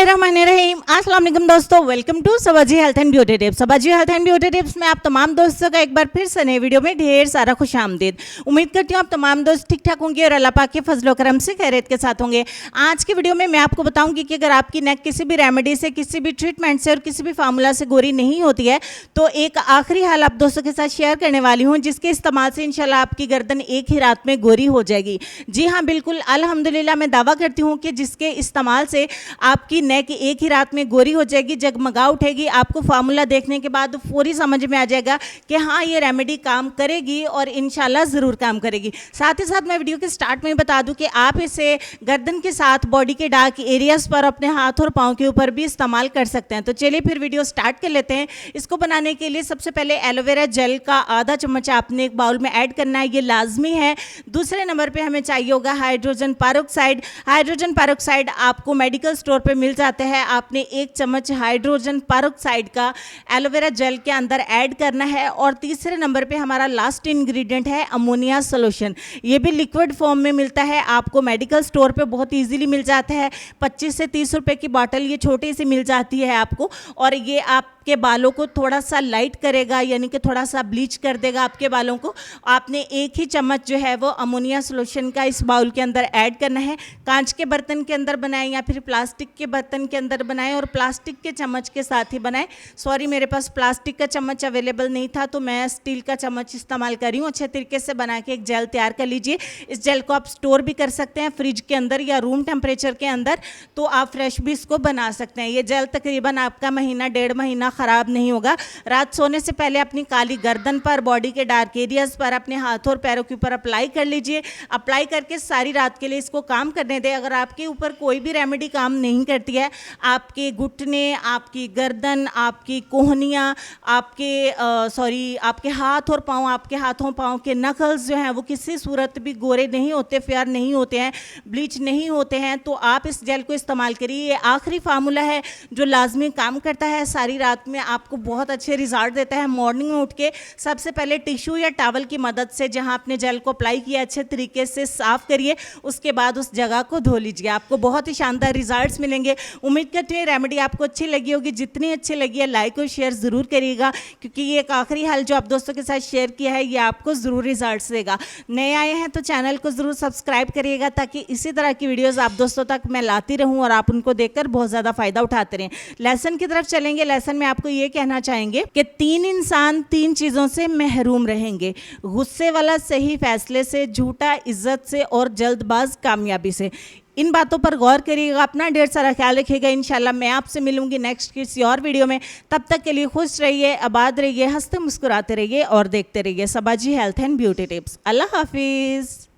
बिस्मिल्लाहिर्रहमानिर्रहीम। अस्सलाम वालेकुम दोस्तों, welcome to Sabaji health and beauty tips. Sabaji health and beauty tips में आप तमाम दोस्तों का एक बार फिर से नए वीडियो में ढेर सारा खुशामदीद। उम्मीद करती हूँ आप तमाम दोस्त ठीक ठाक होंगे और अल्लाह पाक के फजलो करम से खैरियत के साथ होंगे। आज की वीडियो में मैं आपको बताऊंगी कि अगर आपकी नेक किसी भी रेमेडी से, किसी भी ट्रीटमेंट से और किसी भी फार्मूला से गोरी नहीं होती है तो एक आखिरी हाल आप दोस्तों के साथ शेयर करने वाली हूँ, जिसके इस्तेमाल से इंशाल्लाह आपकी गर्दन एक ही रात में गोरी हो जाएगी। जी हाँ, बिल्कुल अल्हम्दुलिल्लाह मैं दावा करती हूँ कि जिसके इस्तेमाल से आपकी नेक एक ही रात में गोरी हो जाएगी, जगमगा उठेगी। आपको फार्मूला देखने के बाद पूरी समझ में आ जाएगा कि हाँ ये रेमेडी काम करेगी और इंशाल्लाह ज़रूर काम करेगी। साथ ही साथ मैं वीडियो के स्टार्ट में बता दूं कि आप इसे गर्दन के साथ बॉडी के डार्क एरियाज़ पर, अपने हाथ और पाँव के ऊपर भी इस्तेमाल कर सकते हैं। तो चलिए फिर वीडियो स्टार्ट कर लेते हैं। इसको बनाने के लिए सबसे पहले एलोवेरा जेल का आधा चम्मच आपने एक बाउल में ऐड करना है, ये लाजमी है। दूसरे नंबर पर हमें चाहिए होगा हाइड्रोजन पेरोक्साइड। हाइड्रोजन पेरोक्साइड आपको मेडिकल स्टोर पर मिल जाता है। आपने एक चम्मच हाइड्रोजन पेरोक्साइड का एलोवेरा जेल के अंदर ऐड करना है। और तीसरे नंबर पे हमारा लास्ट इंग्रेडिएंट है अमोनिया सोल्यूशन। ये भी लिक्विड फॉर्म में मिलता है, आपको मेडिकल स्टोर पे बहुत इजीली मिल जाता है। 25 से 30 रुपए की बॉटल ये छोटी सी मिल जाती है आपको, और ये आपके बालों को थोड़ा सा लाइट करेगा, यानी कि थोड़ा सा ब्लीच कर देगा आपके बालों को। आपने एक ही चम्मच जो है वो अमोनिया सोल्यूशन का इस बाउल के अंदर ऐड करना है। कांच के बर्तन के अंदर बनाएं या फिर प्लास्टिक के बर्तन के अंदर बनाएं, और प्लास्टिक के चम्मच के साथ ही बनाएं। सॉरी, मेरे पास प्लास्टिक का चम्मच अवेलेबल नहीं था तो मैं स्टील का चम्मच इस्तेमाल कर रही हूँ। अच्छे तरीके से बना के एक जेल तैयार कर लीजिए। इस जेल को आप स्टोर भी कर सकते हैं फ्रिज के अंदर या रूम टेम्परेचर के अंदर, तो आप फ्रेश भी इसको बना सकते हैं। ये जेल तकरीबन आपका महीना डेढ़ महीना ख़राब नहीं होगा। रात सोने से पहले अपनी काली गर्दन पर, बॉडी के डार्क एरियाज़ पर, अपने हाथों और पैरों के ऊपर अप्लाई कर लीजिए। अप्लाई करके सारी रात के लिए इसको काम करने दें। अगर आपके ऊपर कोई भी रेमेडी काम नहीं करती है, आपके घुटने, आपकी गर्दन, आपकी कोहनियाँ, आपके हाथ और पाँव, आपके हाथों पाँव के नखल्स जो हैं वो किसी सूरत भी गोरे नहीं होते, फेयर नहीं होते हैं, ब्लीच नहीं होते हैं, तो आप इस जेल को इस्तेमाल करिए। ये आखिरी फार्मूला है जो लाजमी काम करता है, सारी रात में आपको बहुत अच्छे रिजल्ट देता है। मॉर्निंग में उठ के सबसे पहले टिश्यू या टॉवल की मदद से जहाँ आपने जेल को अप्लाई किया अच्छे तरीके से साफ़ करिए, उसके बाद उस जगह को धो लीजिए। आपको बहुत ही शानदार रिजल्ट्स मिलेंगे। उम्मीद करती हूँ रेमेडी आपको अच्छी लगी होगी। जितनी अच्छी लगी है लाइक और शेयर ज़रूर करिएगा, क्योंकि ये एक आखिरी हाल जो आप दोस्तों के साथ शेयर किया है ये आपको ज़रूर रिजल्ट्स देगा। नए आए हैं तो चैनल को ज़रूर सब्सक्राइब करिएगा, ताकि इसी तरह की वीडियोस आप दोस्तों तक मैं लाती रहूं और आप उनको देखकर बहुत ज़्यादा फ़ायदा उठाते रहें। लेसन की तरफ चलेंगे। लेसन में आपको ये कहना चाहेंगे कि 3 इंसान 3 चीज़ों से महरूम रहेंगे: गुस्से वाला सही फैसले से, झूठा इज्जत से, और जल्दबाज कामयाबी से। इन बातों पर गौर करिएगा, अपना ढेर सारा ख्याल रखिएगा। इंशाल्लाह मैं आपसे मिलूंगी नेक्स्ट किसी और वीडियो में। तब तक के लिए खुश रहिए, आबाद रहिए, हंसते मुस्कुराते रहिए और देखते रहिए सबाजी हेल्थ एंड ब्यूटी टिप्स। अल्लाह हाफिज़।